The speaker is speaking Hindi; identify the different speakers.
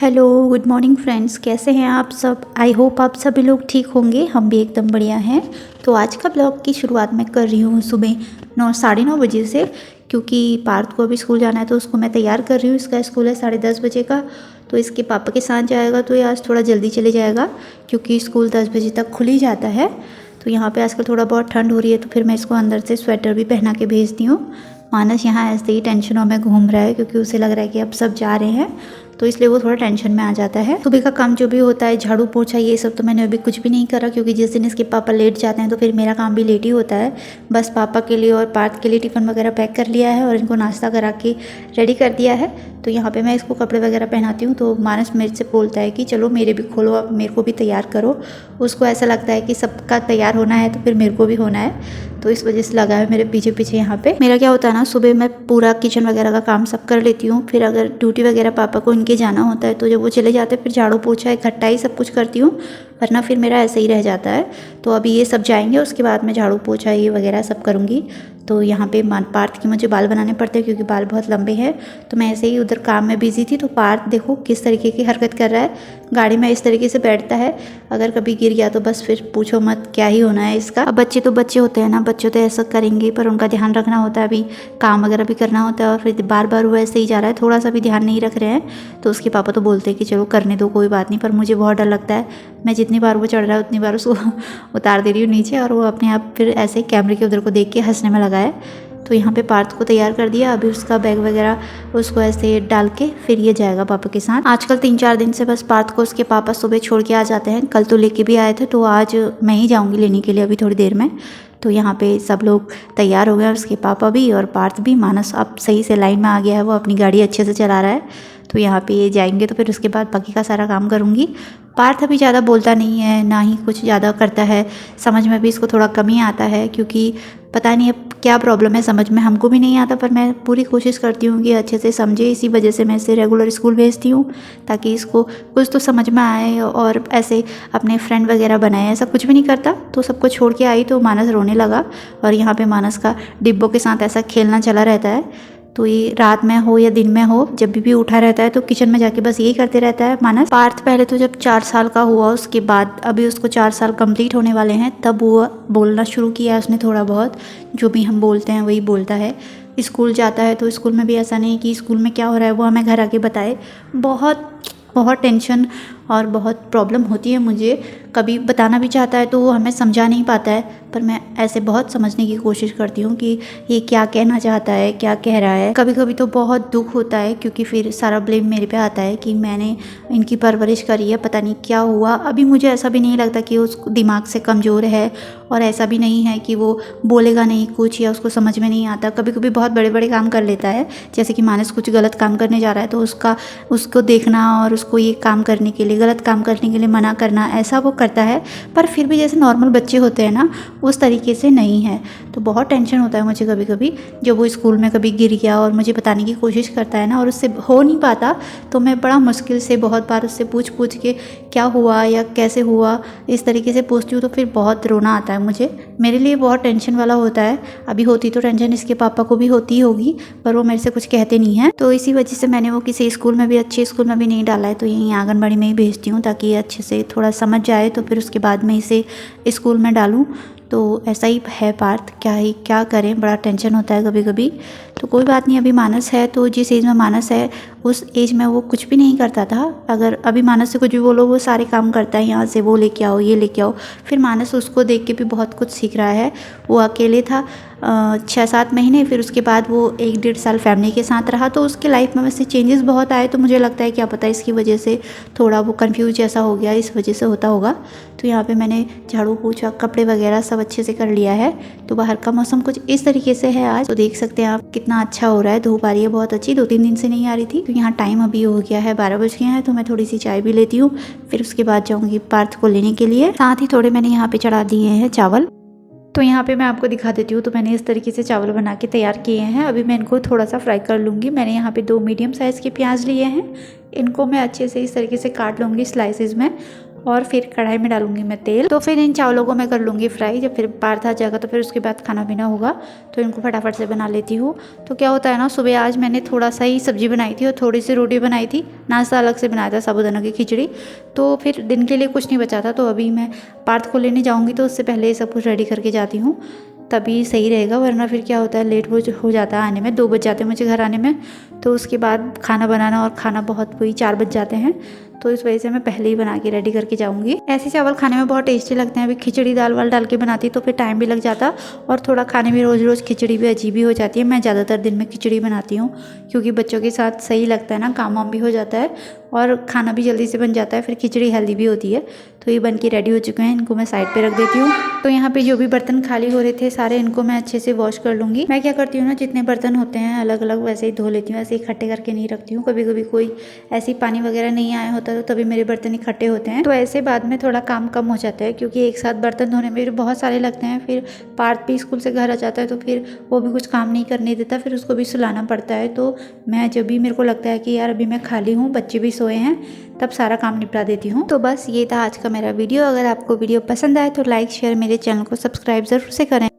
Speaker 1: Hello, good morning friends. कैसे हैं आप सब? आई होप आप सभी लोग ठीक होंगे। हम भी एकदम बढ़िया हैं। तो आज का ब्लॉग की शुरुआत मैं कर रही हूँ सुबह 9 साढ़े 9 बजे से, क्योंकि पार्थ को अभी स्कूल जाना है तो उसको मैं तैयार कर रही हूँ। इसका स्कूल है 10:30 बजे का, तो इसके पापा के साथ जाएगा तो ये आज थोड़ा जल्दी चले जाएगा क्योंकि स्कूल 10 बजे तक खुल ही जाता है। तो यहाँ पे आजकल थोड़ा बहुत ठंड हो रही है तो फिर मैं इसको अंदर से स्वेटर भी पहना के भेजती हूँ। मानस यहाँ ऐसे ही टेंशनों में घूम रहा है क्योंकि उसे लग रहा है कि अब सब जा रहे हैं, तो इसलिए वो थोड़ा टेंशन में आ जाता है। सुबह का काम जो भी होता है, झाड़ू पोछा ये सब, तो मैंने अभी कुछ भी नहीं करा क्योंकि जिस दिन इसके पापा लेट जाते हैं तो फिर मेरा काम भी लेट ही होता है। बस पापा के लिए और पार्थ के लिए टिफ़िन वगैरह पैक कर लिया है और इनको नाश्ता करा के रेडी कर दिया है। तो यहाँ पे मैं इसको कपड़े वगैरह पहनाती हूँ तो मानस मेरे से बोलता है कि चलो मेरे भी खोलो, अब मेरे को भी तैयार करो। उसको ऐसा लगता है कि सबका तैयार होना है तो फिर मेरे को भी होना है, तो इस वजह से लगा है मेरे पीछे पीछे। यहाँ पे मेरा क्या होता है ना, सुबह मैं पूरा किचन वगैरह का काम सब कर लेती हूँ, फिर अगर ड्यूटी वगैरह पापा को इनके जाना होता है तो जब वो चले जाते हैं फिर झाड़ू पोछा इकट्ठा ही सब कुछ करती हूँ, वरना फिर मेरा ऐसे ही रह जाता है। तो अभी ये सब जाएंगे उसके बाद मैं झाड़ू पोछा ये वगैरह सब करूँगी। तो यहाँ पे पार्थ के मुझे बाल बनाने पड़ते हैं क्योंकि बाल बहुत लंबे हैं। तो मैं ऐसे ही उधर काम में बिजी थी तो पार्थ देखो किस तरीके की हरकत कर रहा है। गाड़ी में इस तरीके से बैठता है, अगर कभी गिर गया तो बस फिर पूछो मत क्या ही होना है इसका। अब बच्चे तो बच्चे होते हैं ना, बच्चे तो ऐसा करेंगे, पर उनका ध्यान रखना होता है, अभी काम वगैरह भी करना होता है और फिर बार बार वो ऐसे ही जा रहा है, थोड़ा सा भी ध्यान नहीं रख रहे हैं। तो उसके पापा तो बोलते हैं कि चलो करने दो कोई बात नहीं, पर मुझे बहुत डर लगता है। मैं जितनी बार वो चढ़ रहा है उतनी बार उसको उतार दे रही हूँ नीचे और वो अपने आप फिर ऐसे कैमरे के उधर को देख के हंसने में लगा है। तो यहाँ पे पार्थ को तैयार कर दिया, अभी उसका बैग वगैरह उसको ऐसे डाल के फिर ये जाएगा पापा के साथ। आजकल 3-4 दिन से बस पार्थ को उसके पापा सुबह छोड़ के आ जाते हैं। कल तो लेके भी आए थे, तो आज मैं ही जाऊँगी लेने के लिए अभी थोड़ी देर में। तो यहाँ पे सब लोग तैयार हो गए, उसके पापा भी और पार्थ भी। मानस अब सही से लाइन में आ गया है, वो अपनी गाड़ी अच्छे से चला रहा है। तो यहाँ पे ये जाएंगे तो फिर उसके बाद बाकी का सारा काम करूँगी। पार्थ अभी ज़्यादा बोलता नहीं है, ना ही कुछ ज़्यादा करता है, समझ में भी इसको थोड़ा कम ही आता है क्योंकि पता नहीं अब क्या प्रॉब्लम है, समझ में हमको भी नहीं आता, पर मैं पूरी कोशिश करती हूँ कि अच्छे से समझे। इसी वजह से मैं इसे रेगुलर स्कूल भेजती हूँ ताकि इसको कुछ तो समझ में आए और ऐसे अपने फ्रेंड वगैरह बनाए। ऐसा कुछ भी नहीं करता, तो सबको छोड़ के आई तो मानस रोने लगा और यहाँ पे मानस का डिब्बों के साथ ऐसा खेलना चला रहता है। तो ये रात में हो या दिन में हो, जब भी उठा रहता है तो किचन में जाके बस यही करते रहता है मानस। पार्थ पहले तो जब 4 साल का हुआ, उसके बाद अभी उसको 4 साल कंप्लीट होने वाले हैं, तब वो बोलना शुरू किया उसने थोड़ा बहुत। जो भी हम बोलते हैं वही बोलता है। स्कूल जाता है तो स्कूल में भी ऐसा नहीं कि स्कूल में क्या हो रहा है वो हमें घर आके बताए। बहुत बहुत टेंशन और बहुत प्रॉब्लम होती है मुझे। कभी बताना भी चाहता है तो वो हमें समझा नहीं पाता है, पर मैं ऐसे बहुत समझने की कोशिश करती हूँ कि ये क्या कहना चाहता है, क्या कह रहा है। कभी कभी तो बहुत दुख होता है क्योंकि फिर सारा ब्लेम मेरे पे आता है कि मैंने इनकी परवरिश करी है, पता नहीं क्या हुआ। अभी मुझे ऐसा भी नहीं लगता कि उसको दिमाग से कमज़ोर है, और ऐसा भी नहीं है कि वो बोलेगा नहीं कुछ या उसको समझ में नहीं आता। कभी कभी बहुत बड़े बड़े काम कर लेता है, जैसे कि मानस कुछ गलत काम करने जा रहा है तो उसको देखना और उसको ये काम करने के लिए, गलत काम करने के लिए मना करना, ऐसा वो करता है। पर फिर भी जैसे नॉर्मल बच्चे होते हैं ना, उस तरीके से नहीं है। तो बहुत टेंशन होता है मुझे कभी कभी जब वो स्कूल में कभी गिर गया और मुझे बताने की कोशिश करता है ना और उससे हो नहीं पाता, तो मैं बड़ा मुश्किल से बहुत बार उससे पूछ के क्या हुआ या कैसे हुआ इस तरीके से पूछती हूँ, तो फिर बहुत रोना आता है मुझे। मेरे लिए बहुत टेंशन वाला होता है। अभी होती तो टेंशन इसके पापा को भी होती होगी, पर वो मेरे से कुछ कहते नहीं हैं। तो इसी वजह से मैंने वो किसी स्कूल में भी, अच्छे स्कूल में भी नहीं डाला है, तो यहीं आंगनबाड़ी में ही भेजती हूँ ताकि अच्छे से थोड़ा समझ जाए, तो फिर उसके बाद में इसे स्कूल में डालूँ। तो ऐसा ही है पार्थ, क्या करें, बड़ा टेंशन होता है कभी कभी। तो कोई बात नहीं, अभी मानस है तो जिस एज में मानस है उस एज में वो कुछ भी नहीं करता था। अगर अभी मानस से कुछ भी बोलो वो सारे काम करता है, यहाँ से वो लेके आओ, ये लेके आओ। फिर मानस उसको देख के भी बहुत कुछ सीख रहा है। वो अकेले था 6-7 महीने, फिर उसके बाद वो 1-1.5 साल फैमिली के साथ रहा, तो उसके लाइफ में वैसे चेंजेस बहुत आए। तो मुझे लगता है क्या पता इसकी वजह से थोड़ा वो कंफ्यूज जैसा हो गया, इस वजह से होता होगा। तो यहाँ पे मैंने झाड़ू पोछा कपड़े वगैरह सब अच्छे से कर लिया है। तो बाहर का मौसम कुछ इस तरीके से है आज, तो देख सकते हैं आप कितना अच्छा हो रहा है। धूप आ रही है बहुत अच्छी, 2-3 दिन से नहीं आ रही थी। तो यहाँ टाइम अभी हो गया है 12 बज गए हैं, तो मैं थोड़ी सी चाय भी लेती हूँ, फिर उसके बाद जाऊँगी पार्थ को लेने के लिए। साथ ही थोड़े मैंने यहाँ पे चढ़ा दिए हैं चावल। तो यहाँ पे मैं आपको दिखा देती हूँ। तो मैंने इस तरीके से चावल बना के तैयार किए हैं। अभी मैं इनको थोड़ा सा फ्राई कर लूँगी। मैंने यहाँ पे 2 मीडियम साइज़ के प्याज लिए हैं, इनको मैं अच्छे से इस तरीके से काट लूँगी स्लाइसेस में, और फिर कढ़ाई में डालूंगी मैं तेल। तो फिर इन चावलों को मैं कर लूँगी फ्राई। जब फिर पार्थ आ जाएगा तो फिर उसके बाद खाना पीना होगा, तो इनको फटाफट से बना लेती हूँ। तो क्या होता है ना, सुबह आज मैंने थोड़ा सा ही सब्जी बनाई थी और थोड़ी सी रोटी बनाई थी, नाश्ता अलग से बनाया था साबूदाना की खिचड़ी। तो फिर दिन के लिए कुछ नहीं बचा था। तो अभी मैं पार्थ को लेने जाऊँगी तो उससे पहले सब कुछ रेडी करके जाती हूँ, तभी सही रहेगा। वरना फिर क्या होता है, लेट हो जाता है आने में, 2 बज जाते हैं मुझे घर आने में। तो उसके बाद खाना बनाना और खाना बहुत वही 4 बज जाते हैं। तो इस वजह से मैं पहले ही बना के रेडी करके जाऊंगी। ऐसे चावल खाने में बहुत टेस्टी लगते हैं। अभी खिचड़ी दाल वाल डाल के बनाती तो फिर टाइम भी लग जाता और थोड़ा खाने में रोज़ रोज़ खिचड़ी भी अजीब ही हो जाती है। मैं ज़्यादातर दिन में खिचड़ी बनाती हूँ क्योंकि बच्चों के साथ सही लगता है ना, काम वाम भी हो जाता है और खाना भी जल्दी से बन जाता है। फिर खिचड़ी हेल्दी भी होती है। तो ये बन के रेडी हो चुके हैं, इनको मैं साइड पे रख देती हूँ। तो यहाँ पे जो भी बर्तन खाली हो रहे थे सारे, इनको मैं अच्छे से वॉश कर लूँगी। मैं क्या करती हूँ ना, जितने बर्तन होते हैं अलग अलग वैसे ही धो लेती हूँ, ऐसे इकट्ठे करके नहीं रखती हूँ। कभी कभी कोई ऐसी पानी वगैरह नहीं आया होता तो तभी मेरे बर्तन इकट्ठे होते हैं। तो ऐसे बाद में थोड़ा काम कम हो जाता है क्योंकि एक साथ बर्तन धोने में बहुत सारे लगते हैं। फिर पार्थ भी स्कूल से घर आ जाता है तो फिर वो भी कुछ काम नहीं करने देता, फिर उसको भी सुलाना पड़ता है। तो मैं जब भी मेरे को लगता है कि यार अभी मैं खाली हूँ, बच्चे भी सोए हैं, तब सारा काम निपटा देती हूँ। तो बस ये था आज का मेरा वीडियो। अगर आपको वीडियो पसंद आए तो लाइक शेयर, मेरे चैनल को सब्सक्राइब ज़रूर से करें।